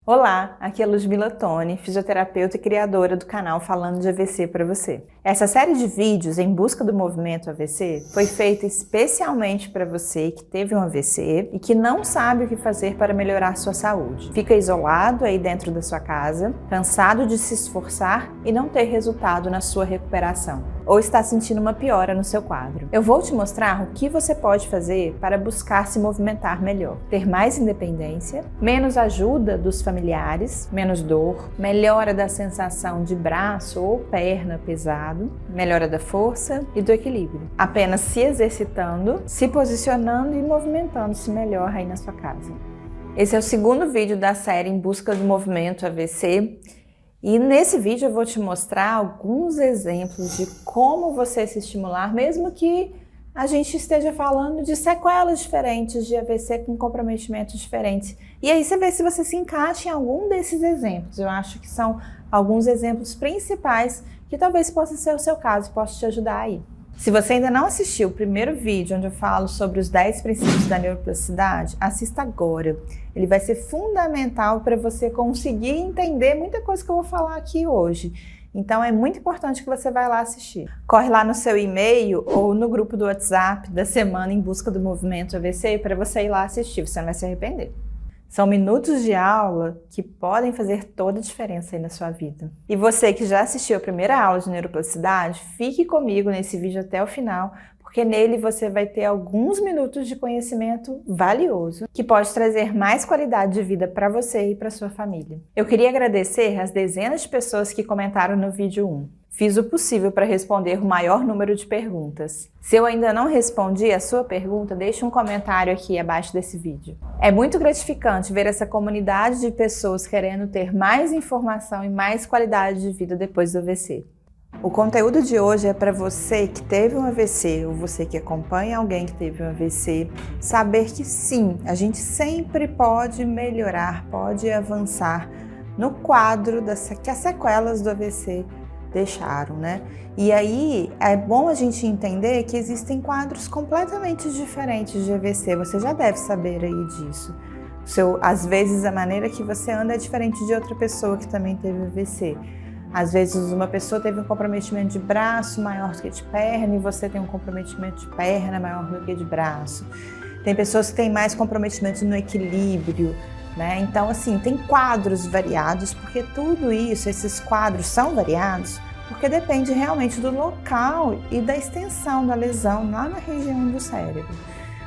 Olá, aqui é Luzmila Toni, fisioterapeuta e criadora do canal Falando de AVC para você. Essa série de vídeos em busca do movimento AVC foi feita especialmente para você que teve um AVC e que não sabe o que fazer para melhorar sua saúde. Fica isolado aí dentro da sua casa, cansado de se esforçar e não ter resultado na sua recuperação, ou está sentindo uma piora no seu quadro. Eu vou te mostrar o que você pode fazer para buscar se movimentar melhor, ter mais independência, menos ajuda dos familiares, menos dor, melhora da sensação de braço ou perna pesado, melhora da força e do equilíbrio. Apenas se exercitando, se posicionando e movimentando-se melhor aí na sua casa. Esse é o segundo vídeo da série Em Busca do Movimento AVC. E nesse vídeo eu vou te mostrar alguns exemplos de como você se estimular, mesmo que a gente esteja falando de sequelas diferentes de AVC com comprometimentos diferentes. E aí você vê se você se encaixa em algum desses exemplos. Eu acho que são alguns exemplos principais que talvez possa ser o seu caso e possa te ajudar aí. Se você ainda não assistiu o primeiro vídeo onde eu falo sobre os 10 princípios da neuroplasticidade, assista agora. Ele vai ser fundamental para você conseguir entender muita coisa que eu vou falar aqui hoje. Então é muito importante que você vá lá assistir. Corre lá no seu e-mail ou no grupo do WhatsApp da semana Em Busca do Movimento AVC para você ir lá assistir, você não vai se arrepender. São minutos de aula que podem fazer toda a diferença aí na sua vida. E você que já assistiu a primeira aula de neuroplasticidade, fique comigo nesse vídeo até o final, porque nele você vai ter alguns minutos de conhecimento valioso que pode trazer mais qualidade de vida para você e para sua família. Eu queria agradecer às dezenas de pessoas que comentaram no vídeo 1. Fiz o possível para responder o maior número de perguntas. Se eu ainda não respondi a sua pergunta, deixe um comentário aqui abaixo desse vídeo. É muito gratificante ver essa comunidade de pessoas querendo ter mais informação e mais qualidade de vida depois do AVC. O conteúdo de hoje é para você que teve um AVC ou você que acompanha alguém que teve um AVC, saber que sim, a gente sempre pode melhorar, pode avançar no quadro que as sequelas do AVC deixaram, né? E aí é bom a gente entender que existem quadros completamente diferentes de AVC, você já deve saber aí disso. Às vezes a maneira que você anda é diferente de outra pessoa que também teve AVC. Às vezes uma pessoa teve um comprometimento de braço maior do que de perna e você tem um comprometimento de perna maior do que de braço. Tem pessoas que têm mais comprometimento no equilíbrio, né? Então, assim, tem quadros variados, porque tudo isso, esses quadros são variados, porque depende realmente do local e da extensão da lesão lá na região do cérebro.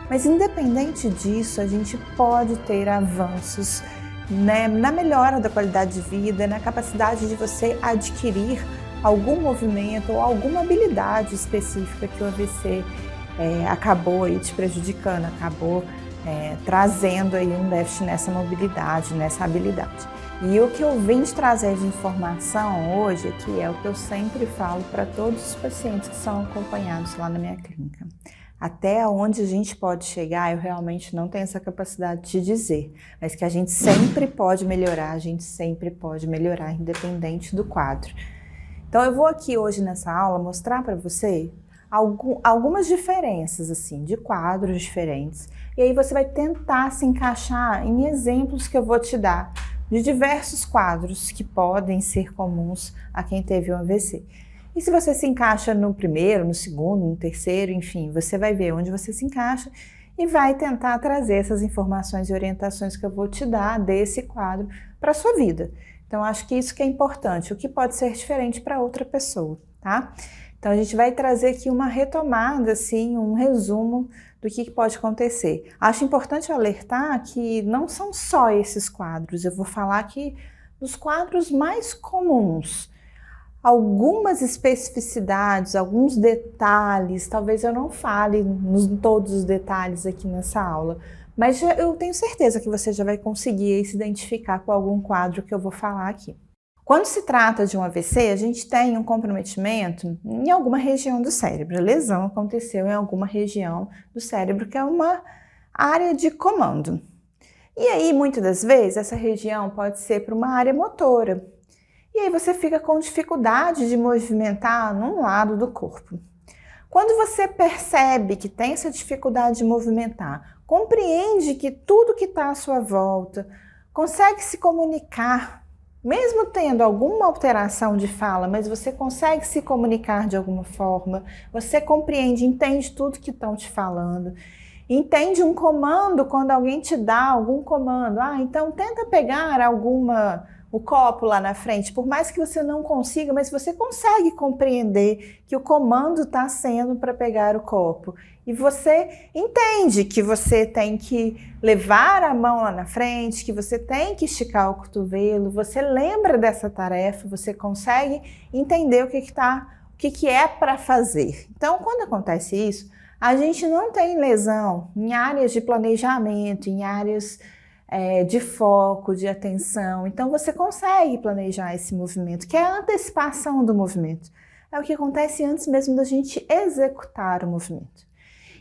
Mas independente disso, a gente pode ter avanços, né, na melhora da qualidade de vida, na capacidade de você adquirir algum movimento ou alguma habilidade específica que o AVC acabou aí te prejudicando, acabou trazendo aí um déficit nessa mobilidade, nessa habilidade. E o que eu vim te trazer de informação hoje aqui é o que eu sempre falo para todos os pacientes que são acompanhados lá na minha clínica. Até onde a gente pode chegar, eu realmente não tenho essa capacidade de dizer, mas que a gente sempre pode melhorar, a gente sempre pode melhorar, independente do quadro. Então eu vou aqui hoje nessa aula mostrar para você algumas diferenças assim, de quadros diferentes, e aí você vai tentar se encaixar em exemplos que eu vou te dar de diversos quadros que podem ser comuns a quem teve um AVC. E se você se encaixa no primeiro, no segundo, no terceiro, enfim, você vai ver onde você se encaixa e vai tentar trazer essas informações e orientações que eu vou te dar desse quadro para a sua vida. Então, acho que isso que é importante, o que pode ser diferente para outra pessoa, tá? Então, a gente vai trazer aqui uma retomada, assim, um resumo do que pode acontecer. Acho importante alertar que não são só esses quadros, eu vou falar aqui dos quadros mais comuns. Algumas especificidades, alguns detalhes, talvez eu não fale em todos os detalhes aqui nessa aula, mas eu tenho certeza que você já vai conseguir se identificar com algum quadro que eu vou falar aqui. Quando se trata de um AVC, a gente tem um comprometimento em alguma região do cérebro. A lesão aconteceu em alguma região do cérebro, que é uma área de comando. E aí, muitas das vezes, essa região pode ser para uma área motora. E aí você fica com dificuldade de movimentar num lado do corpo. Quando você percebe que tem essa dificuldade de movimentar, compreende que tudo que está à sua volta, consegue se comunicar, mesmo tendo alguma alteração de fala, mas você consegue se comunicar de alguma forma, você compreende, entende tudo que estão te falando, entende um comando quando alguém te dá algum comando. Então tenta pegar o copo lá na frente, por mais que você não consiga, mas você consegue compreender que o comando está sendo para pegar o copo. E você entende que você tem que levar a mão lá na frente, que você tem que esticar o cotovelo, você lembra dessa tarefa, você consegue entender o que é para fazer. Então, quando acontece isso, a gente não tem lesão em áreas de planejamento, em áreas de foco, de atenção. Então você consegue planejar esse movimento, que é a antecipação do movimento. É o que acontece antes mesmo da gente executar o movimento.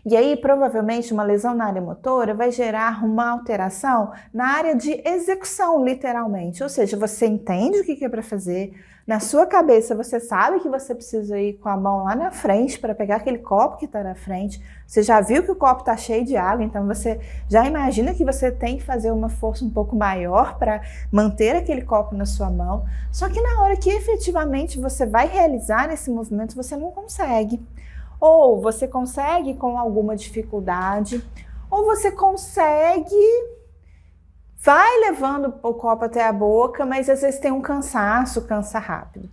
E aí, provavelmente, uma lesão na área motora vai gerar uma alteração na área de execução, literalmente. Ou seja, você entende o que é para fazer, na sua cabeça você sabe que você precisa ir com a mão lá na frente para pegar aquele copo que está na frente, você já viu que o copo está cheio de água, então você já imagina que você tem que fazer uma força um pouco maior para manter aquele copo na sua mão, só que na hora que efetivamente você vai realizar esse movimento, você não consegue. Ou você consegue com alguma dificuldade, ou você consegue, vai levando o copo até a boca, mas às vezes tem um cansaço, cansa rápido.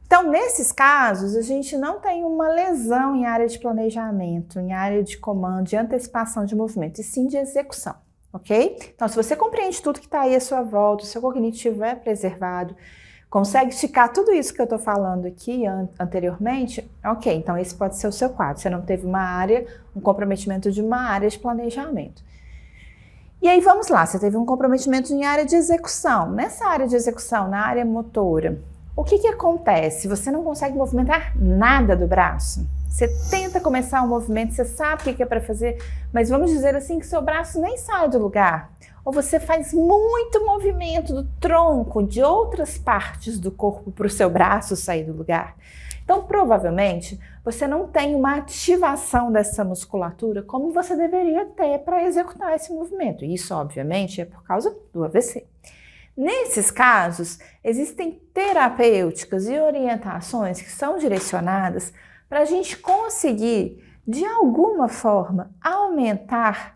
Então, nesses casos, a gente não tem uma lesão em área de planejamento, em área de comando, de antecipação de movimento, e sim de execução, ok? Então, se você compreende tudo que está aí à sua volta, o seu cognitivo é preservado, consegue esticar tudo isso que eu estou falando aqui anteriormente, ok, então esse pode ser o seu quadro. Você não teve um comprometimento de uma área de planejamento. E aí vamos lá, você teve um comprometimento em área de execução. Nessa área de execução, na área motora, o que acontece? Você não consegue movimentar nada do braço. Você tenta começar um movimento, você sabe o que é para fazer, mas vamos dizer assim que seu braço nem sai do lugar. Ou você faz muito movimento do tronco, de outras partes do corpo para o seu braço sair do lugar. Então, provavelmente, você não tem uma ativação dessa musculatura como você deveria ter para executar esse movimento. Isso, obviamente, é por causa do AVC. Nesses casos, existem terapêuticas e orientações que são direcionadas para a gente conseguir, de alguma forma, aumentar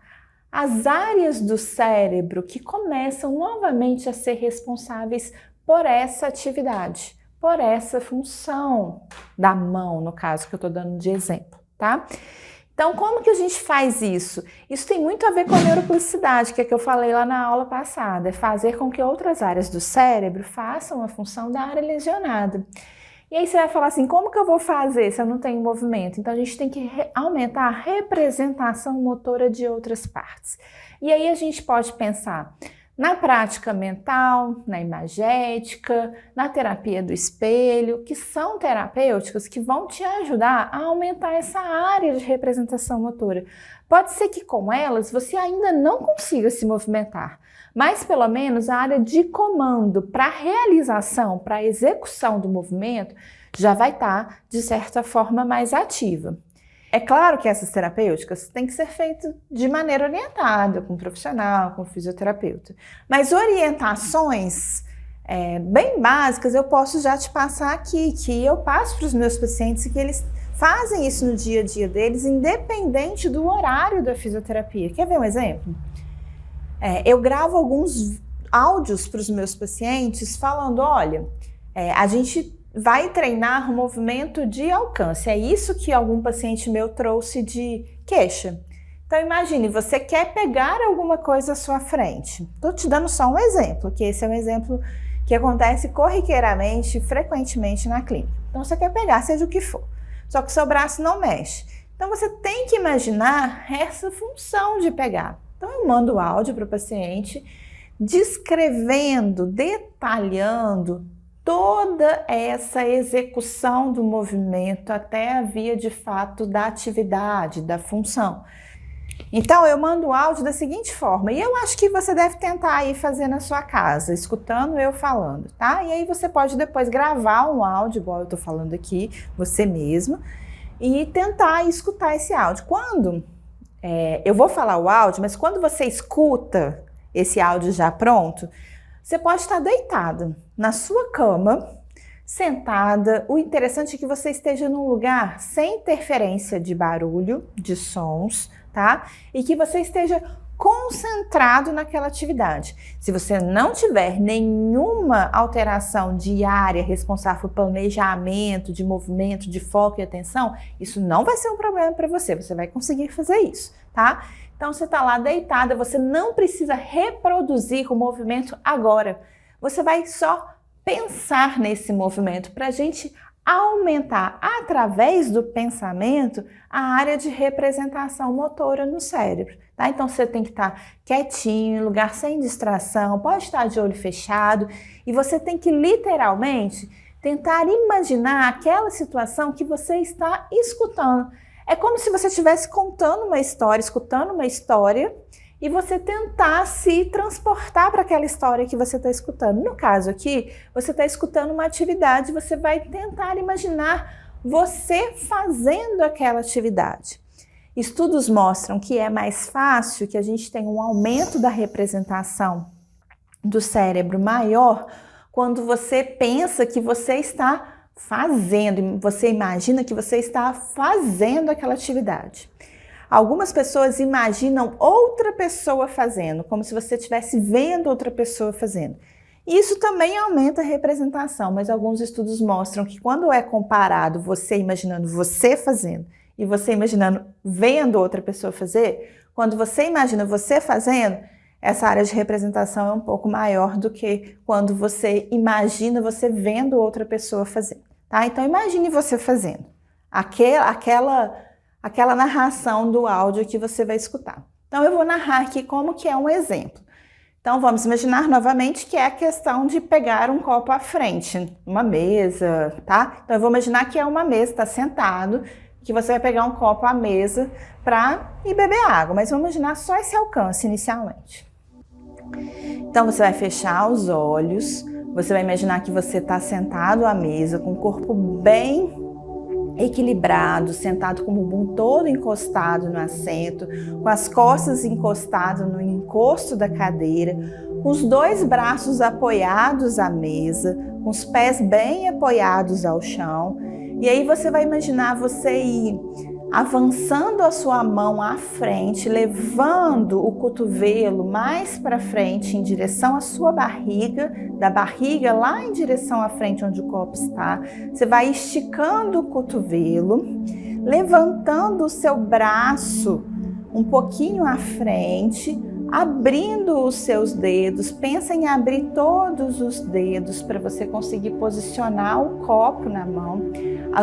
as áreas do cérebro que começam novamente a ser responsáveis por essa atividade, por essa função da mão, no caso que eu estou dando de exemplo, tá? Então, como que a gente faz isso? Isso tem muito a ver com a neuroplasticidade, que é que eu falei lá na aula passada, é fazer com que outras áreas do cérebro façam a função da área lesionada. E aí você vai falar assim, como que eu vou fazer se eu não tenho movimento? Então a gente tem que aumentar a representação motora de outras partes. E aí a gente pode pensar na prática mental, na imagética, na terapia do espelho, que são terapêuticas que vão te ajudar a aumentar essa área de representação motora. Pode ser que com elas você ainda não consiga se movimentar, mas pelo menos a área de comando para realização, para execução do movimento, já vai estar, de certa forma, mais ativa. É claro que essas terapêuticas têm que ser feitas de maneira orientada, com um profissional, com um fisioterapeuta. Mas orientações bem básicas eu posso já te passar aqui, que eu passo para os meus pacientes e que eles fazem isso no dia a dia deles, independente do horário da fisioterapia. Quer ver um exemplo? Eu gravo alguns áudios para os meus pacientes falando, olha, a gente vai treinar o movimento de alcance. É isso que algum paciente meu trouxe de queixa. Então imagine, você quer pegar alguma coisa à sua frente. Estou te dando só um exemplo, que esse é um exemplo que acontece corriqueiramente, frequentemente na clínica. Então você quer pegar, seja o que for, só que o seu braço não mexe. Então você tem que imaginar essa função de pegar. Então eu mando o áudio para o paciente descrevendo, detalhando toda essa execução do movimento até a via de fato da atividade, da função. Então eu mando o áudio da seguinte forma, e eu acho que você deve tentar aí fazer na sua casa, escutando eu falando, tá? E aí você pode depois gravar um áudio, igual eu tô falando aqui, você mesmo, e tentar escutar esse áudio. Quando eu vou falar o áudio, mas quando você escuta esse áudio já pronto, Você pode estar deitada na sua cama, sentada. O interessante é que você esteja num lugar sem interferência de barulho, de sons, tá? E que você esteja concentrado naquela atividade. Se você não tiver nenhuma alteração diária responsável por planejamento, de movimento, de foco e atenção, isso não vai ser um problema para você. Você vai conseguir fazer isso, tá? Então você está lá deitada, você não precisa reproduzir o movimento agora. Você vai só pensar nesse movimento para a gente aumentar, através do pensamento, a área de representação motora no cérebro. Tá? Então você tem que estar quietinho, lugar sem distração, pode estar de olho fechado e você tem que literalmente tentar imaginar aquela situação que você está escutando. É como se você estivesse contando uma história, escutando uma história e você tentar se transportar para aquela história que você está escutando. No caso aqui, você está escutando uma atividade, você vai tentar imaginar você fazendo aquela atividade. Estudos mostram que é mais fácil, que a gente tenha um aumento da representação do cérebro maior quando você pensa que você está fazendo, você imagina que você está fazendo aquela atividade. Algumas pessoas imaginam outra pessoa fazendo, como se você estivesse vendo outra pessoa fazendo. Isso também aumenta a representação, mas alguns estudos mostram que quando é comparado você imaginando você fazendo e você imaginando vendo outra pessoa fazer, quando você imagina você fazendo, essa área de representação é um pouco maior do que quando você imagina você vendo outra pessoa fazendo. Tá? Então imagine você fazendo aquela narração do áudio que você vai escutar. Então eu vou narrar aqui como que é um exemplo. Então vamos imaginar novamente que é a questão de pegar um copo à frente, uma mesa, tá? Então eu vou imaginar que é uma mesa, está sentado, que você vai pegar um copo à mesa para ir beber água, mas vamos imaginar só esse alcance inicialmente. Então você vai fechar os olhos, você vai imaginar que você está sentado à mesa com o corpo bem equilibrado, sentado com o bumbum todo encostado no assento, com as costas encostadas no encosto da cadeira, com os dois braços apoiados à mesa, com os pés bem apoiados ao chão. E aí você vai imaginar você ir avançando a sua mão à frente, levando o cotovelo mais para frente em direção à sua barriga, da barriga lá em direção à frente onde o copo está. Você vai esticando o cotovelo, levantando o seu braço um pouquinho à frente, abrindo os seus dedos. Pensa em abrir todos os dedos para você conseguir posicionar o copo na mão.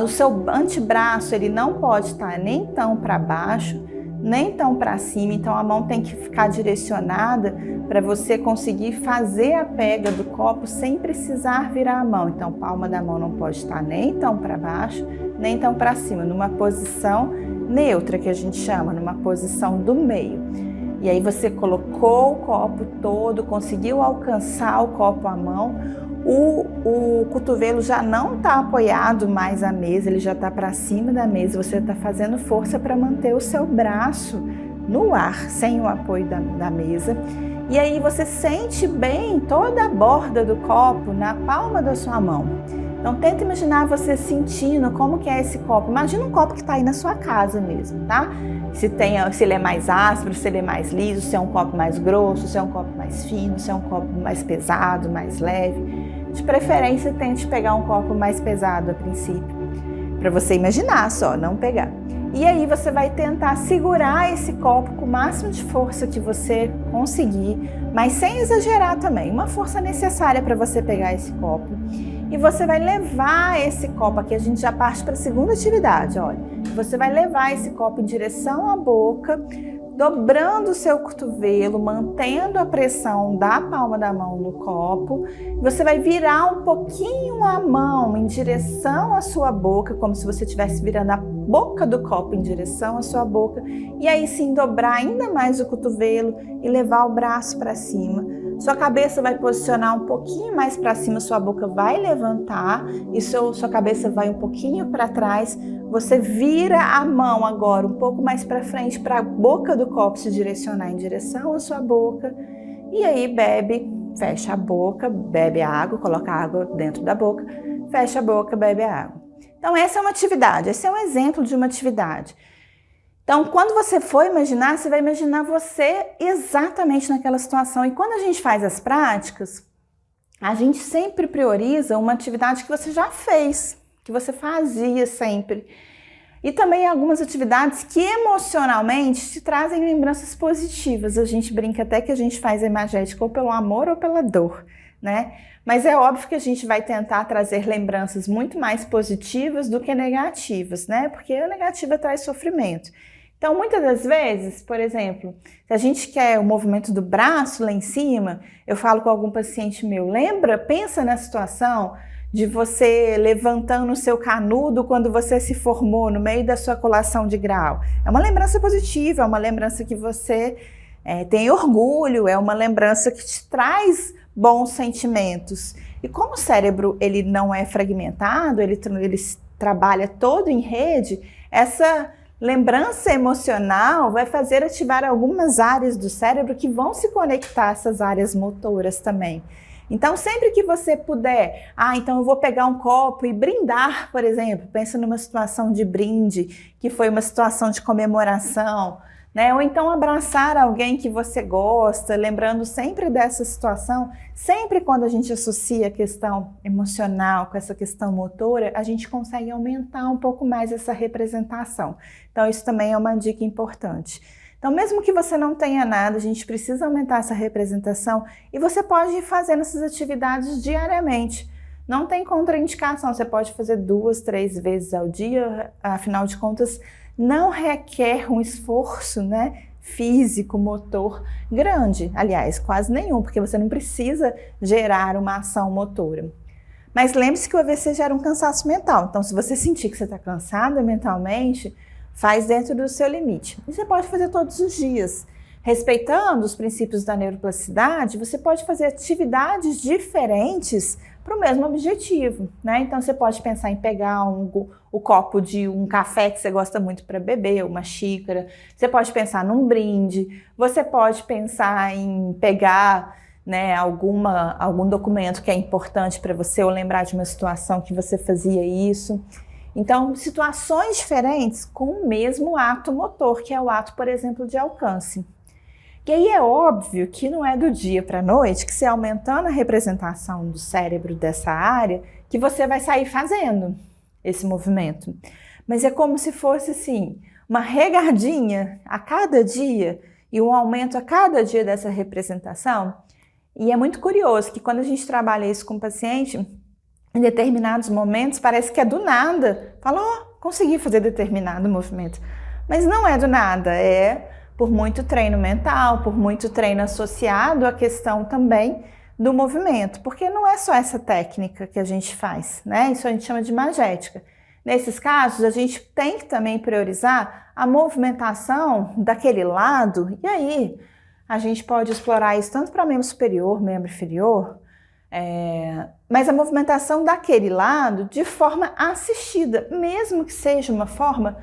O seu antebraço ele não pode estar nem tão para baixo, nem tão para cima, então a mão tem que ficar direcionada para você conseguir fazer a pega do copo sem precisar virar a mão. Então a palma da mão não pode estar nem tão para baixo, nem tão para cima, numa posição neutra que a gente chama, numa posição do meio. E aí você colocou o copo todo, conseguiu alcançar o copo à mão, o cotovelo já não está apoiado mais à mesa, ele já está para cima da mesa, você está fazendo força para manter o seu braço no ar, sem o apoio da mesa. E aí você sente bem toda a borda do copo na palma da sua mão. Então tenta imaginar você sentindo como que é esse copo. Imagina um copo que está aí na sua casa mesmo, tá? Se ele é mais áspero, se ele é mais liso, se é um copo mais grosso, se é um copo mais fino, se é um copo mais pesado, mais leve. De preferência, tente pegar um copo mais pesado a princípio, para você imaginar só, não pegar. E aí você vai tentar segurar esse copo com o máximo de força que você conseguir, mas sem exagerar também. Uma força necessária para você pegar esse copo. E você vai levar esse copo, aqui a gente já parte para a segunda atividade, olha. Você vai levar esse copo em direção à boca, dobrando o seu cotovelo, mantendo a pressão da palma da mão no copo. Você vai virar um pouquinho a mão em direção à sua boca, como se você estivesse virando a boca do copo em direção à sua boca. E aí sim, dobrar ainda mais o cotovelo e levar o braço para cima. Sua cabeça vai posicionar um pouquinho mais para cima, sua boca vai levantar e sua cabeça vai um pouquinho para trás. Você vira a mão agora um pouco mais para frente para a boca do copo se direcionar em direção à sua boca. E aí bebe fecha a boca, bebe a água, coloca a água dentro da boca, fecha a boca, bebe a água. Então essa é uma atividade, esse é um exemplo de uma atividade. Então quando você for imaginar, você vai imaginar você exatamente naquela situação. E quando a gente faz as práticas, a gente sempre prioriza uma atividade que você já fez, que você fazia sempre. E também algumas atividades que emocionalmente te trazem lembranças positivas. A gente brinca até que a gente faz a imagética ou pelo amor ou pela dor, né? Mas é óbvio que a gente vai tentar trazer lembranças muito mais positivas do que negativas, né? Porque a negativa traz sofrimento. Então, muitas das vezes, por exemplo, se a gente quer o movimento do braço lá em cima, eu falo com algum paciente meu, pensa na situação de você levantando o seu canudo quando você se formou no meio da sua colação de grau. É uma lembrança positiva, é uma lembrança que você tem orgulho, é uma lembrança que te traz bons sentimentos. E como o cérebro ele não é fragmentado, ele trabalha todo em rede, essa lembrança emocional vai fazer ativar algumas áreas do cérebro que vão se conectar a essas áreas motoras também. Então, sempre que você puder, então eu vou pegar um copo e brindar, por exemplo, pensa numa situação de brinde, que foi uma situação de comemoração, né? Ou então abraçar alguém que você gosta, lembrando sempre dessa situação. Sempre quando a gente associa a questão emocional com essa questão motora, a gente consegue aumentar um pouco mais essa representação. Então isso também é uma dica importante. Então mesmo que você não tenha nada, a gente precisa aumentar essa representação e você pode ir fazendo essas atividades diariamente. Não tem contraindicação, você pode fazer 2, 3 vezes ao dia, afinal de contas, não requer um esforço, né, físico, motor grande. Aliás, quase nenhum, porque você não precisa gerar uma ação motora. Mas lembre-se que o AVC gera um cansaço mental. Então, se você sentir que você está cansada mentalmente, faz dentro do seu limite. E você pode fazer todos os dias. Respeitando os princípios da neuroplasticidade, você pode fazer atividades diferentes para o mesmo objetivo, né? Então você pode pensar em pegar o copo de um café que você gosta muito para beber, uma xícara. Você pode pensar num brinde. Você pode pensar em pegar, né, algum documento que é importante para você ou lembrar de uma situação que você fazia isso. Então, situações diferentes com o mesmo ato motor, que é o ato, por exemplo, de alcance. E aí é óbvio que não é do dia para a noite que você aumentando a representação do cérebro dessa área que você vai sair fazendo esse movimento. Mas é como se fosse assim, uma regardinha a cada dia e um aumento a cada dia dessa representação. E é muito curioso que quando a gente trabalha isso com o paciente, em determinados momentos parece que é do nada. Fala, consegui fazer determinado movimento. Mas não é do nada, é por muito treino mental, por muito treino associado à questão também do movimento, porque não é só essa técnica que a gente faz, né? Isso a gente chama de imagética. Nesses casos, a gente tem que também priorizar a movimentação daquele lado, e aí a gente pode explorar isso tanto para membro superior, membro inferior, mas a movimentação daquele lado de forma assistida, mesmo que seja uma forma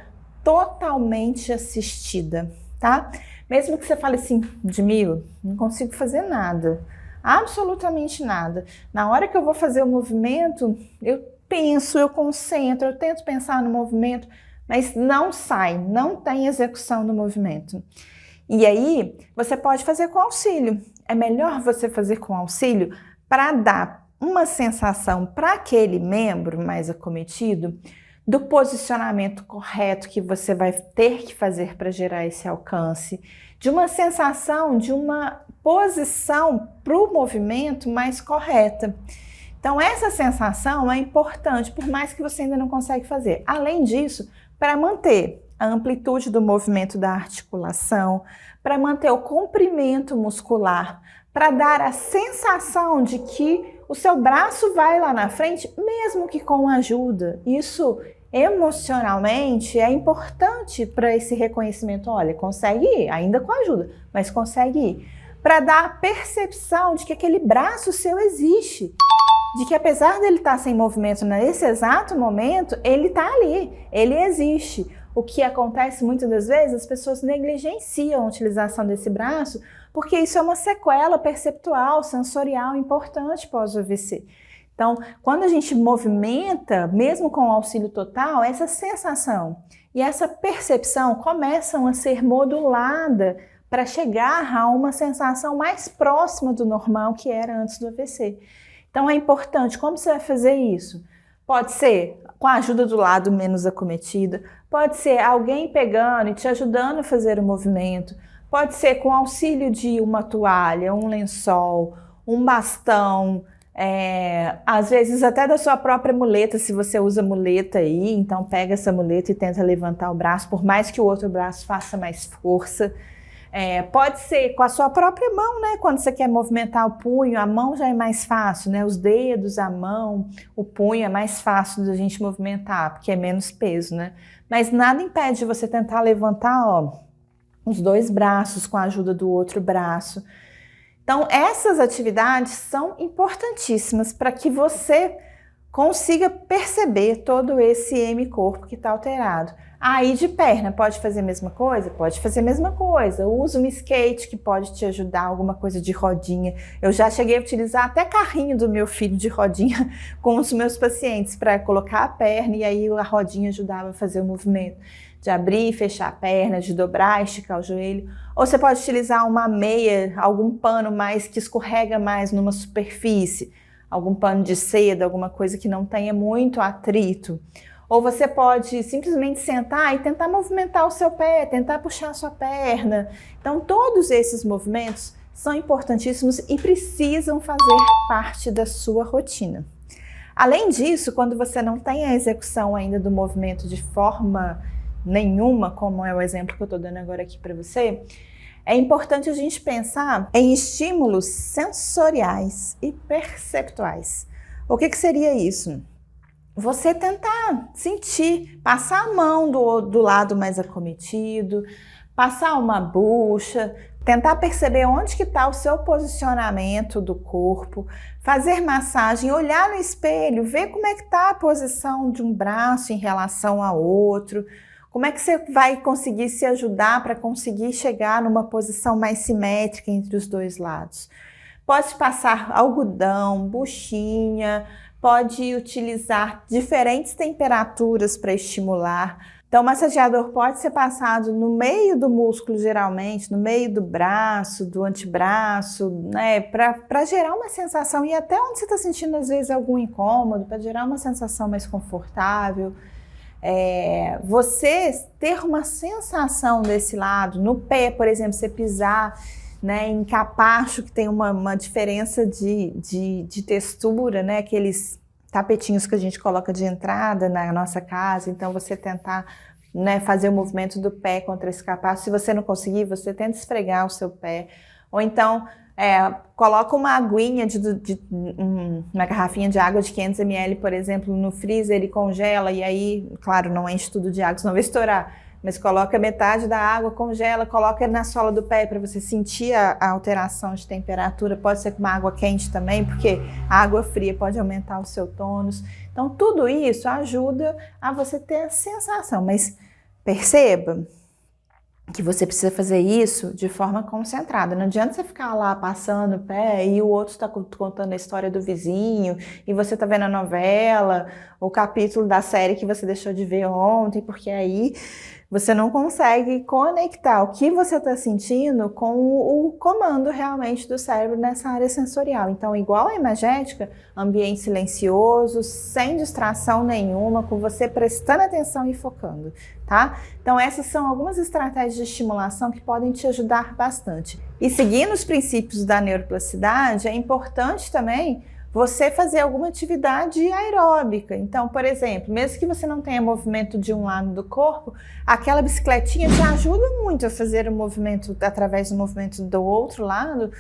totalmente assistida. Tá? Mesmo que você fale assim, Ludmila, não consigo fazer nada, absolutamente nada. Na hora que eu vou fazer o movimento, eu penso, eu concentro, eu tento pensar no movimento, mas não sai, não tem execução do movimento. E aí, você pode fazer com auxílio. É melhor você fazer com auxílio para dar uma sensação para aquele membro mais acometido do posicionamento correto que você vai ter que fazer para gerar esse alcance, de uma sensação, de uma posição para o movimento mais correta. Então essa sensação é importante, por mais que você ainda não consegue fazer. Além disso, para manter a amplitude do movimento da articulação, para manter o comprimento muscular, para dar a sensação de que o seu braço vai lá na frente, mesmo que com ajuda. Isso emocionalmente é importante para esse reconhecimento. Olha, consegue ir, ainda com ajuda, mas consegue ir. Para dar a percepção de que aquele braço seu existe. De que apesar dele estar sem movimento nesse exato momento, ele está ali, ele existe. o que acontece muitas das vezes, as pessoas negligenciam a utilização desse braço, porque isso é uma sequela perceptual, sensorial importante pós-AVC. Então, quando a gente movimenta, mesmo com o auxílio total, essa sensação e essa percepção começam a ser modulada para chegar a uma sensação mais próxima do normal que era antes do AVC. Então, é importante. Como você vai fazer isso? Pode ser com a ajuda do lado menos acometido, pode ser alguém pegando e te ajudando a fazer o movimento, pode ser com auxílio de uma toalha, um lençol, um bastão, às vezes até da sua própria muleta, se você usa muleta aí, então pega essa muleta e tenta levantar o braço, por mais que o outro braço faça mais força. Pode ser com a sua própria mão, né? Quando você quer movimentar o punho, a mão já é mais fácil, né? Os dedos, a mão, o punho é mais fácil da gente movimentar, porque é menos peso, né? Mas nada impede de você tentar levantar, ó, os dois braços com a ajuda do outro braço. Então, essas atividades são importantíssimas para que você consiga perceber todo esse hemicorpo que está alterado. Aí de perna, pode fazer a mesma coisa? Pode fazer a mesma coisa. Usa um skate que pode te ajudar, alguma coisa de rodinha. Eu já cheguei a utilizar até carrinho do meu filho de rodinha com os meus pacientes para colocar a perna e aí a rodinha ajudava a fazer o movimento de abrir e fechar a perna, de dobrar, esticar o joelho. Ou você pode utilizar uma meia, algum pano mais que escorrega mais numa superfície, algum pano de seda, alguma coisa que não tenha muito atrito. Ou você pode simplesmente sentar e tentar movimentar o seu pé, tentar puxar a sua perna. Então, todos esses movimentos são importantíssimos e precisam fazer parte da sua rotina. Além disso, quando você não tem a execução ainda do movimento de forma nenhuma, como é o exemplo que eu estou dando agora aqui para você, é importante a gente pensar em estímulos sensoriais e perceptuais. O que seria isso? Você tentar sentir, passar a mão do lado mais acometido, passar uma bucha, tentar perceber onde que está o seu posicionamento do corpo, fazer massagem, olhar no espelho, ver como é que está a posição de um braço em relação ao outro, como é que você vai conseguir se ajudar para conseguir chegar numa posição mais simétrica entre os dois lados. Pode passar algodão, buchinha, pode utilizar diferentes temperaturas para estimular. Então, o massageador pode ser passado no meio do músculo, geralmente, no meio do braço, do antebraço, né, para gerar uma sensação, e até onde você está sentindo, às vezes, algum incômodo, para gerar uma sensação mais confortável. Você ter uma sensação desse lado, no pé, por exemplo, você pisar, né, em capacho, que tem uma diferença de textura, né, aqueles tapetinhos que a gente coloca de entrada na nossa casa, então você tentar, né, fazer o movimento do pé contra esse capacho. Se você não conseguir, você tenta esfregar o seu pé, ou então coloca uma aguinha, uma garrafinha de água de 500 ml, por exemplo, no freezer e congela, e aí, claro, não enche tudo de água, senão vai estourar, mas coloca metade da água, congela, coloca na sola do pé para você sentir a alteração de temperatura. Pode ser com uma água quente também, porque a água fria pode aumentar o seu tônus. Então, tudo isso ajuda a você ter a sensação, mas perceba que você precisa fazer isso de forma concentrada. Não adianta você ficar lá passando o pé e o outro está contando a história do vizinho e você está vendo a novela, o capítulo da série que você deixou de ver ontem, porque aí você não consegue conectar o que você está sentindo com o comando realmente do cérebro nessa área sensorial. Então, igual a imagética, ambiente silencioso, sem distração nenhuma, com você prestando atenção e focando, tá? Então, essas são algumas estratégias de estimulação que podem te ajudar bastante. E seguindo os princípios da neuroplasticidade, é importante também você fazer alguma atividade aeróbica. Então, por exemplo, mesmo que você não tenha movimento de um lado do corpo, aquela bicicletinha te ajuda muito a fazer o movimento, através do movimento do outro lado,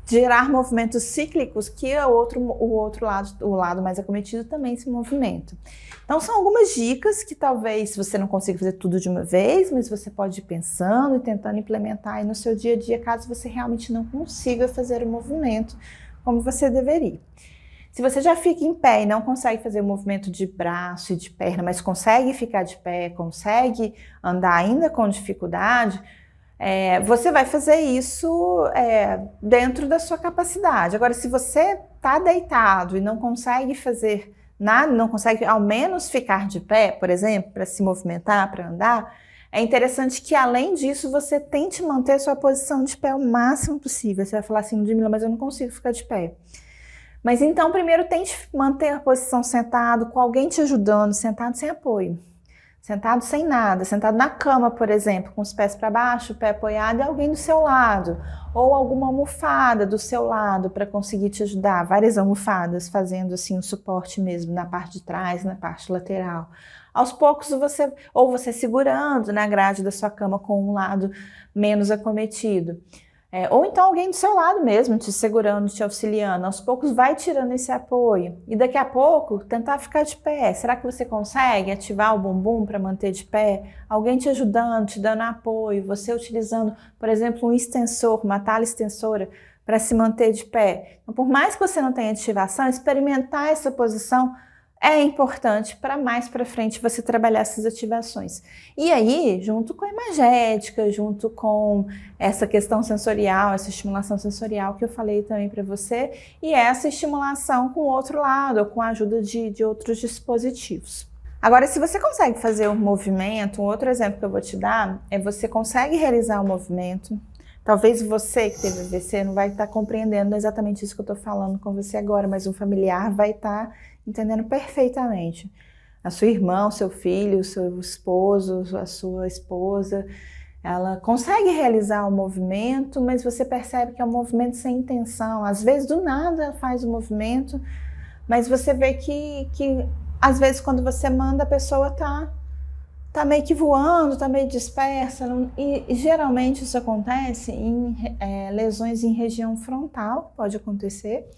gerar movimentos cíclicos que o outro lado, o lado mais acometido, também se movimenta. Então, são algumas dicas que talvez você não consiga fazer tudo de uma vez, mas você pode ir pensando e tentando implementar aí no seu dia a dia, caso você realmente não consiga fazer o movimento como você deveria. Se você já fica em pé e não consegue fazer o movimento de braço e de perna, mas consegue ficar de pé, consegue andar ainda com dificuldade, você vai fazer isso dentro da sua capacidade. Agora, se você está deitado e não consegue fazer nada, não consegue ao menos ficar de pé, por exemplo, para se movimentar, para andar, é interessante que, além disso, você tente manter sua posição de pé o máximo possível. Você vai falar assim, Ludmila, mas eu não consigo ficar de pé. Mas então, primeiro, tente manter a posição sentado, com alguém te ajudando, sentado sem apoio. Sentado sem nada, sentado na cama, por exemplo, com os pés para baixo, o pé apoiado e alguém do seu lado. Ou alguma almofada do seu lado para conseguir te ajudar. Várias almofadas fazendo assim um suporte mesmo na parte de trás, na parte lateral. Aos poucos você segurando na grade da sua cama com um lado menos acometido. Ou então alguém do seu lado mesmo, te segurando, te auxiliando. Aos poucos vai tirando esse apoio. E daqui a pouco, tentar ficar de pé. Será que você consegue ativar o bumbum para manter de pé? Alguém te ajudando, te dando apoio. Você utilizando, por exemplo, um extensor, uma tala extensora, para se manter de pé. Então, por mais que você não tenha ativação, experimentar essa posição é importante para mais para frente você trabalhar essas ativações. E aí, junto com a imagética, junto com essa questão sensorial, essa estimulação sensorial que eu falei também para você, e essa estimulação com o outro lado, ou com a ajuda de outros dispositivos. Agora, se você consegue fazer um movimento, um outro exemplo que eu vou te dar, você consegue realizar um movimento. Talvez você que teve AVC não vai estar compreendendo exatamente isso que eu estou falando com você agora, mas um familiar vai estar entendendo perfeitamente. A sua irmã, o seu filho, o seu esposo, a sua esposa, ela consegue realizar o movimento, mas você percebe que é um movimento sem intenção. Às vezes, do nada, ela faz o movimento, mas você vê que às vezes, quando você manda, a pessoa tá meio que voando, tá meio dispersa, e geralmente isso acontece em lesões em região frontal, pode acontecer,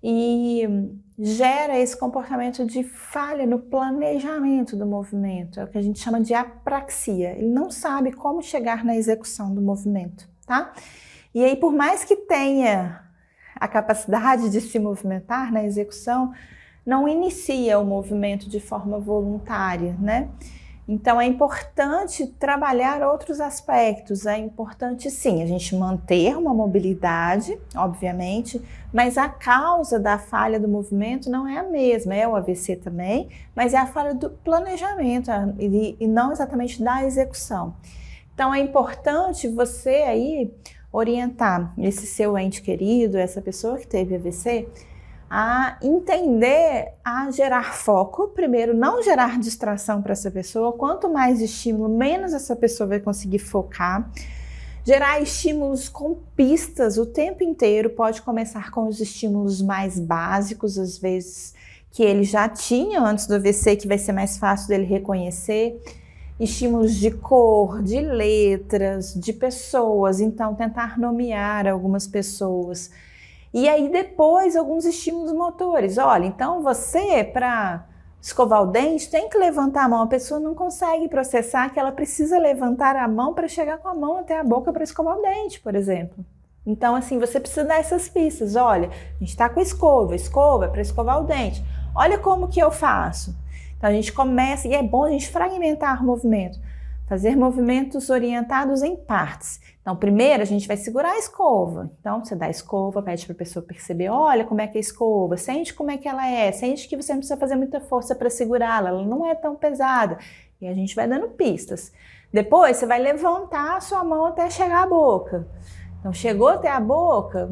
e gera esse comportamento de falha no planejamento do movimento, é o que a gente chama de apraxia. Ele não sabe como chegar na execução do movimento, tá? E aí, por mais que tenha a capacidade de se movimentar na execução, não inicia o movimento de forma voluntária, né? Então é importante trabalhar outros aspectos, é importante sim a gente manter uma mobilidade, obviamente, mas a causa da falha do movimento não é a mesma, é o AVC também, mas é a falha do planejamento e não exatamente da execução. Então é importante você aí orientar esse seu ente querido, essa pessoa que teve AVC, a entender, a gerar foco, primeiro não gerar distração para essa pessoa, quanto mais estímulo, menos essa pessoa vai conseguir focar, gerar estímulos com pistas o tempo inteiro, pode começar com os estímulos mais básicos, às vezes que ele já tinha antes do AVC, que vai ser mais fácil dele reconhecer, estímulos de cor, de letras, de pessoas, então tentar nomear algumas pessoas. E aí depois alguns estímulos motores. Olha, então você, para escovar o dente, tem que levantar a mão. A pessoa não consegue processar que ela precisa levantar a mão para chegar com a mão até a boca para escovar o dente, por exemplo. Então, assim, você precisa dar essas pistas. Olha, a gente está com escova para escovar o dente. Olha como que eu faço. Então a gente começa, e é bom a gente fragmentar o movimento. Fazer movimentos orientados em partes. Então, primeiro a gente vai segurar a escova. Então, você dá a escova, pede para a pessoa perceber, olha como é que é a escova, sente como é que ela é, sente que você não precisa fazer muita força para segurá-la, ela não é tão pesada. E a gente vai dando pistas. Depois, você vai levantar a sua mão até chegar à boca. Então, chegou até a boca,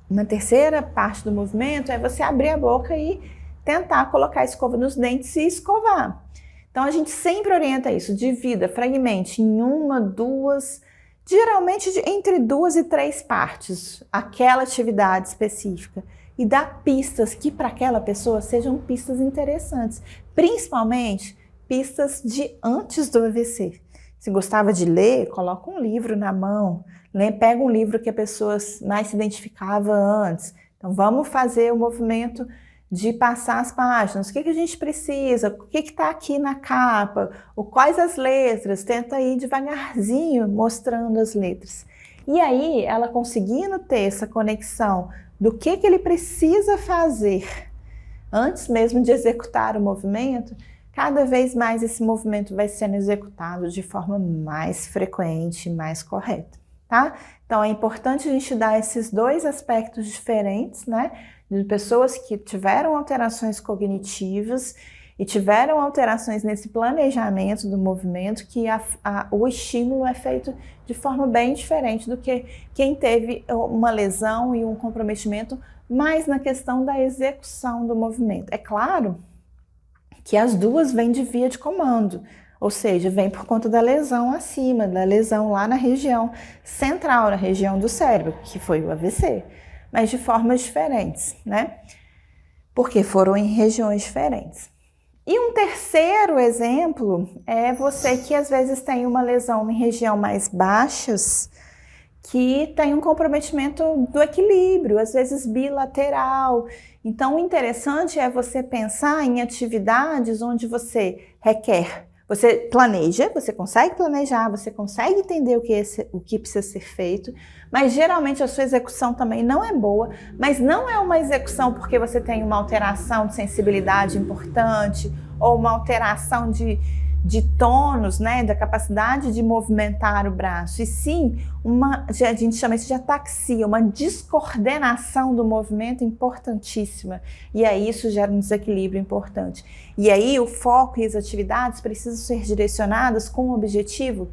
uma terceira parte do movimento é você abrir a boca e tentar colocar a escova nos dentes e escovar. Então, a gente sempre orienta isso, divida, fragmente em uma, duas, geralmente entre 2 e 3 partes, aquela atividade específica. E dá pistas que para aquela pessoa sejam pistas interessantes, principalmente pistas de antes do AVC. Se gostava de ler, coloca um livro na mão, pega um livro que a pessoa mais se identificava antes. Então, vamos fazer o movimento de passar as páginas, o que a gente precisa, o que está aqui na capa, quais as letras, tenta ir devagarzinho mostrando as letras. E aí, ela conseguindo ter essa conexão do que ele precisa fazer antes mesmo de executar o movimento, cada vez mais esse movimento vai sendo executado de forma mais frequente, mais correta, tá? Então é importante a gente dar esses dois aspectos diferentes, né? De pessoas que tiveram alterações cognitivas e tiveram alterações nesse planejamento do movimento, que o estímulo é feito de forma bem diferente do que quem teve uma lesão e um comprometimento mais na questão da execução do movimento. É claro que as duas vêm de via de comando, ou seja, vem por conta da lesão acima, da lesão lá na região central, na região do cérebro, que foi o AVC, mas de formas diferentes, né? Porque foram em regiões diferentes. E um terceiro exemplo é você que às vezes tem uma lesão em região mais baixas, que tem um comprometimento do equilíbrio, às vezes bilateral. Então, o interessante é você pensar em atividades onde você planeja, você consegue planejar, você consegue entender o que precisa ser feito, mas geralmente a sua execução também não é boa, mas não é uma execução porque você tem uma alteração de sensibilidade importante ou uma alteração de tônus, né, da capacidade de movimentar o braço, e sim, a gente chama isso de ataxia, uma descoordenação do movimento importantíssima, e aí isso gera um desequilíbrio importante. E aí o foco e as atividades precisam ser direcionadas com o objetivo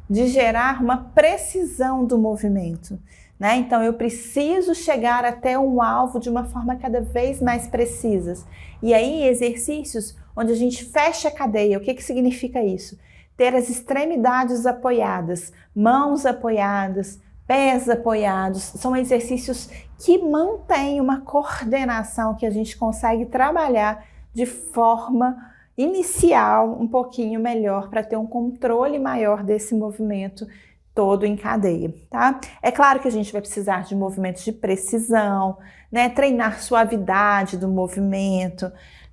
de gerar uma precisão do movimento, né? Então eu preciso chegar até um alvo de uma forma cada vez mais precisa. E aí exercícios onde a gente fecha a cadeia. O que significa isso? Ter as extremidades apoiadas, mãos apoiadas, pés apoiados. São exercícios que mantêm uma coordenação que a gente consegue trabalhar de forma inicial um pouquinho melhor para ter um controle maior desse movimento todo em cadeia, tá? É claro que a gente vai precisar de movimentos de precisão, né? Treinar suavidade do movimento,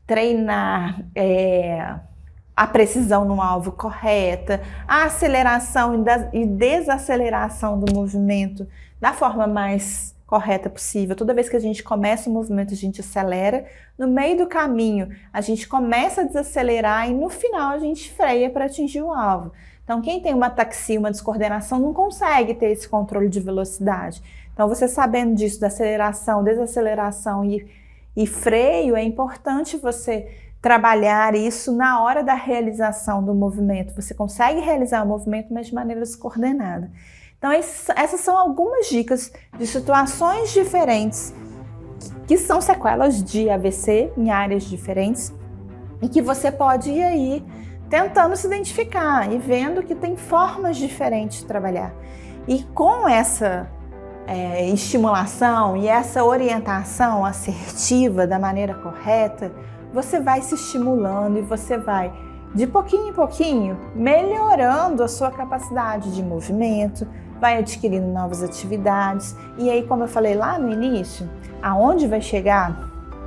treinar a precisão no alvo correta, a aceleração e desaceleração do movimento da forma mais correta possível. Toda vez que a gente começa o movimento, a gente acelera. No meio do caminho, a gente começa a desacelerar e no final a gente freia para atingir o alvo. Então, quem tem uma ataxia, uma descoordenação, não consegue ter esse controle de velocidade. Então, você sabendo disso, da aceleração, desaceleração e freio, é importante você trabalhar isso na hora da realização do movimento. Você consegue realizar o movimento, mas de maneira descoordenada. Então, essas são algumas dicas de situações diferentes que são sequelas de AVC em áreas diferentes e que você pode ir aí tentando se identificar e vendo que tem formas diferentes de trabalhar. E com essa estimulação e essa orientação assertiva da maneira correta, você vai se estimulando e você vai, de pouquinho em pouquinho, melhorando a sua capacidade de movimento, vai adquirindo novas atividades. E aí, como eu falei lá no início, aonde vai chegar,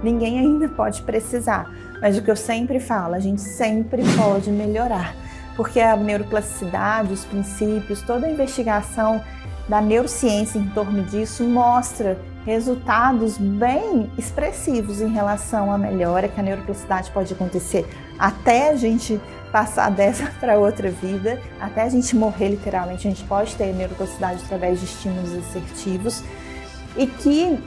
ninguém ainda pode precisar. Mas o que eu sempre falo, a gente sempre pode melhorar, porque a neuroplasticidade, os princípios, toda a investigação da neurociência em torno disso mostra resultados bem expressivos em relação à melhora, que a neuroplasticidade pode acontecer até a gente passar dessa para outra vida, até a gente morrer literalmente, a gente pode ter neuroplasticidade através de estímulos assertivos. E que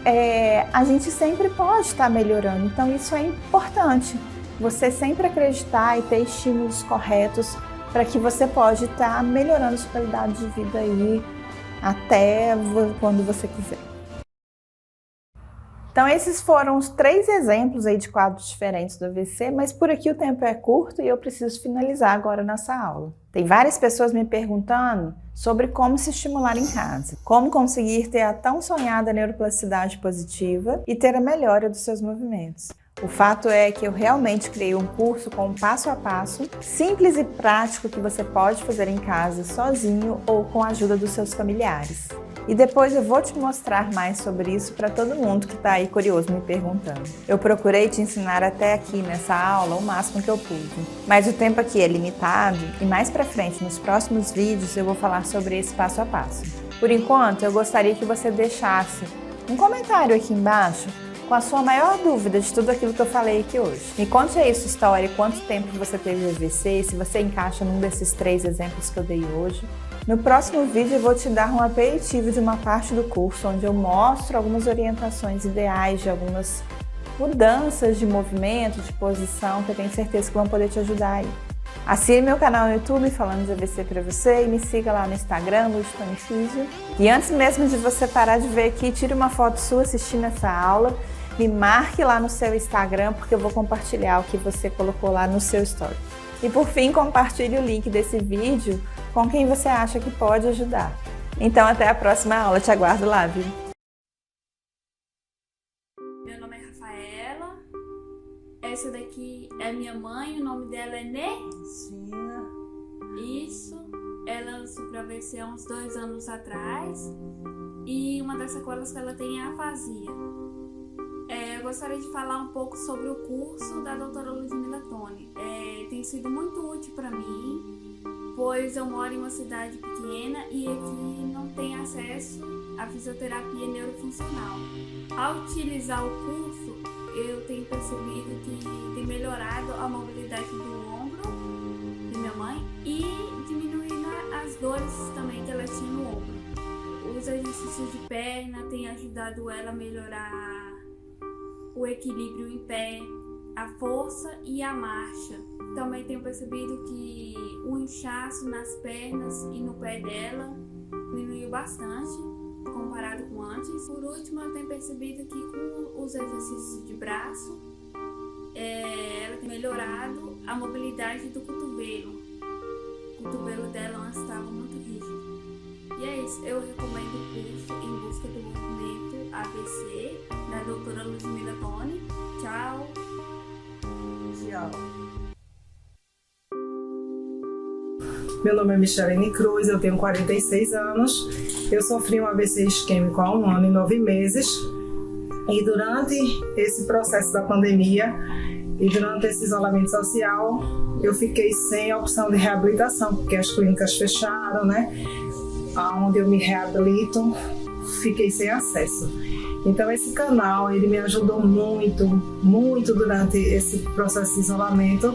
a gente sempre pode estar melhorando. Então isso é importante, você sempre acreditar e ter estímulos corretos para que você pode estar melhorando a sua qualidade de vida aí até quando você quiser. Então esses foram os 3 exemplos aí de quadros diferentes do AVC, mas por aqui o tempo é curto e eu preciso finalizar agora nossa aula. Tem várias pessoas me perguntando sobre como se estimular em casa, como conseguir ter a tão sonhada neuroplasticidade positiva e ter a melhora dos seus movimentos. O fato é que eu realmente criei um curso com um passo a passo, simples e prático que você pode fazer em casa sozinho ou com a ajuda dos seus familiares. E depois eu vou te mostrar mais sobre isso para todo mundo que está aí curioso me perguntando. Eu procurei te ensinar até aqui nessa aula o máximo que eu pude, mas o tempo aqui é limitado e mais para frente, nos próximos vídeos, eu vou falar sobre esse passo a passo. Por enquanto, eu gostaria que você deixasse um comentário aqui embaixo com a sua maior dúvida de tudo aquilo que eu falei aqui hoje. Me conte aí sua história, quanto tempo você teve AVC e se você encaixa num desses 3 exemplos que eu dei hoje. No próximo vídeo eu vou te dar um aperitivo de uma parte do curso onde eu mostro algumas orientações ideais de algumas mudanças de movimento, de posição, que eu tenho certeza que vão poder te ajudar aí. Assine meu canal no YouTube Falando de AVC pra você e me siga lá no Instagram, Ludtoni Físio. E antes mesmo de você parar de ver aqui, tire uma foto sua assistindo essa aula, me marque lá no seu Instagram porque eu vou compartilhar o que você colocou lá no seu story. E por fim, compartilhe o link desse vídeo com quem você acha que pode ajudar. Então até a próxima aula, te aguardo lá, viu? Meu nome é Rafaela, essa daqui é minha mãe, o nome dela é Necina. Isso, ela sofreu AVC há uns 2 anos atrás e uma das sequelas que ela tem é a afasia. Eu gostaria de falar um pouco sobre o curso da doutora Ludmila Toni. Tem sido muito útil para mim, pois eu moro em uma cidade pequena e aqui não tem acesso à fisioterapia neurofuncional. Ao utilizar o curso, eu tenho percebido que tem melhorado a mobilidade do ombro de minha mãe e diminuindo as dores também que ela tinha no ombro. Os exercícios de perna têm ajudado ela a melhorar o equilíbrio em pé, a força e a marcha. Também tenho percebido que o inchaço nas pernas e no pé dela diminuiu bastante comparado com antes. Por último, eu tenho percebido que com os exercícios de braço, ela tem melhorado a mobilidade do cotovelo. O cotovelo dela antes estava muito rígido. E é isso, eu recomendo o curso Em Busca do Movimento AVC, da doutora Ludmila Toni. Tchau! Tchau! Meu nome é Michelene Cruz, eu tenho 46 anos. Eu sofri um AVC isquêmico há 1 ano e 9 meses. E durante esse processo da pandemia e durante esse isolamento social, eu fiquei sem a opção de reabilitação, porque as clínicas fecharam, né? Onde eu me reabilito, fiquei sem acesso. Então esse canal, ele me ajudou muito durante esse processo de isolamento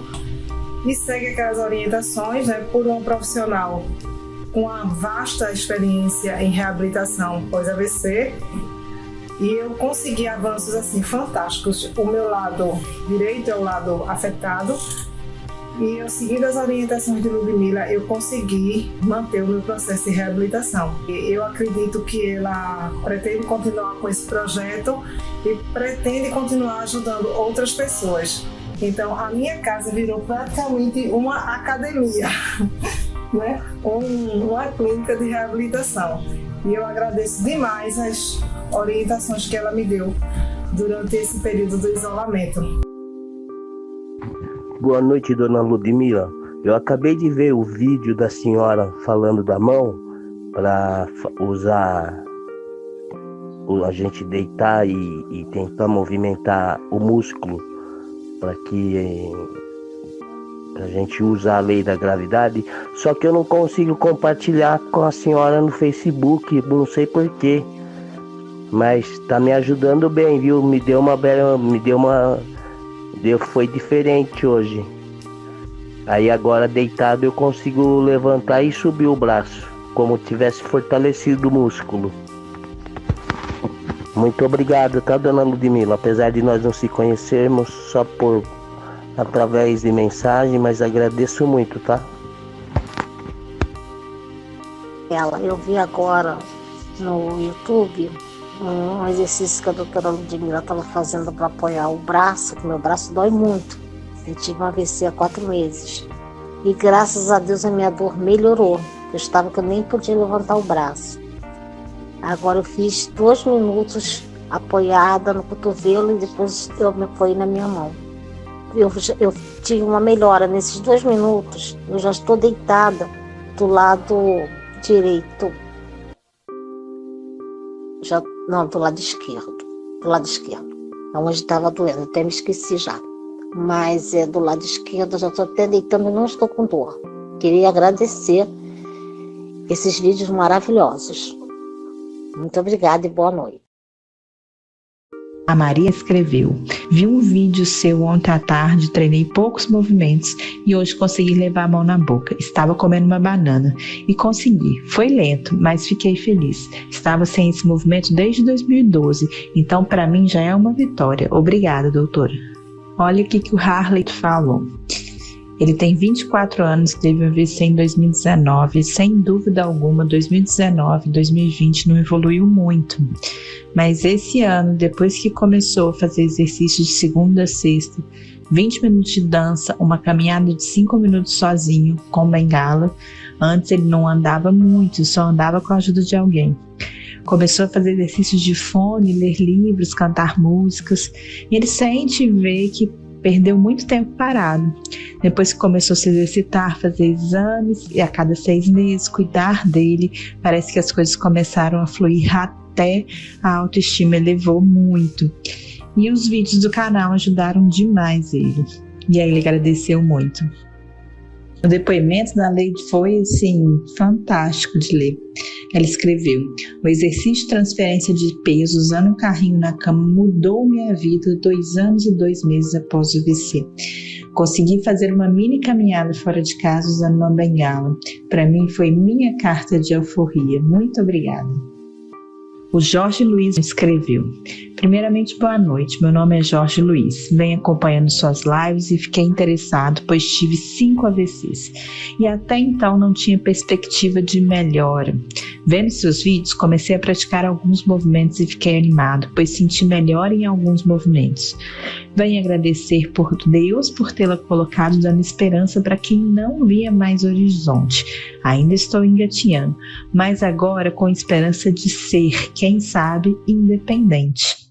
e segue aquelas orientações, né, por um profissional com uma vasta experiência em reabilitação pós-AVC, e eu consegui avanços assim fantásticos. O meu lado direito é o lado afetado, e eu, seguindo as orientações de Ludmila, eu consegui manter o meu processo de reabilitação. Eu acredito que ela pretende continuar com esse projeto e pretende continuar ajudando outras pessoas. Então, a minha casa virou praticamente uma academia, né? Uma clínica de reabilitação. E eu agradeço demais as orientações que ela me deu durante esse período do isolamento. Boa noite, dona Ludmila. Eu acabei de ver o vídeo da senhora falando da mão para usar, a gente deitar e tentar movimentar o músculo para que a gente use a lei da gravidade. Só que eu não consigo compartilhar com a senhora no Facebook, não sei porquê. Mas está me ajudando bem, viu? Foi diferente hoje. Aí agora deitado eu consigo levantar e subir o braço, como tivesse fortalecido o músculo. Muito obrigado, tá, dona Ludmila? Apesar de nós não se conhecermos só através de mensagem, mas agradeço muito, tá? Eu vi agora no YouTube um exercício que a doutora Ludmila estava fazendo para apoiar o braço, que meu braço dói muito. Eu tive um AVC há 4 meses. E graças a Deus a minha dor melhorou. Eu estava que eu nem podia levantar o braço. Agora eu fiz 2 minutos apoiada no cotovelo e depois eu me apoiei na minha mão. Eu tive uma melhora nesses 2 minutos. Eu já estou deitada do lado direito. Do lado esquerdo. Do lado esquerdo. Onde estava doendo, até me esqueci já. Mas do lado esquerdo, eu já estou até deitando e não estou com dor. Queria agradecer esses vídeos maravilhosos. Muito obrigada e boa noite. A Maria escreveu: vi um vídeo seu ontem à tarde, treinei poucos movimentos e hoje consegui levar a mão na boca. Estava comendo uma banana e consegui. Foi lento, mas fiquei feliz. Estava sem esse movimento desde 2012, então para mim já é uma vitória. Obrigada, doutora. Olha o que o Harley falou. Ele tem 24 anos, teve AVC em 2019, sem dúvida alguma 2019, 2020 não evoluiu muito. Mas esse ano, depois que começou a fazer exercícios de segunda a sexta, 20 minutos de dança, uma caminhada de 5 minutos sozinho, com bengala. Antes ele não andava muito, só andava com a ajuda de alguém. Começou a fazer exercícios de fone, ler livros, cantar músicas. E ele sente e vê que perdeu muito tempo parado. Depois que começou a se exercitar, fazer exames e a cada 6 meses cuidar dele, parece que as coisas começaram a fluir até a autoestima elevou muito. E os vídeos do canal ajudaram demais ele. E aí ele agradeceu muito. O depoimento da Leide foi, assim, fantástico de ler. Ela escreveu: o exercício de transferência de peso usando um carrinho na cama mudou minha vida 2 anos e 2 meses após o AVC. Consegui fazer uma mini caminhada fora de casa usando uma bengala. Para mim foi minha carta de euforia. Muito obrigada. O Jorge Luiz escreveu: primeiramente, boa noite, meu nome é Jorge Luiz, venho acompanhando suas lives e fiquei interessado, pois tive 5 AVCs e até então não tinha perspectiva de melhora. Vendo seus vídeos, comecei a praticar alguns movimentos e fiquei animado, pois senti melhora em alguns movimentos. Venho agradecer por Deus por tê-la colocado, dando esperança para quem não via mais horizonte. Ainda estou engatinhando, mas agora com esperança de ser, quem sabe, independente.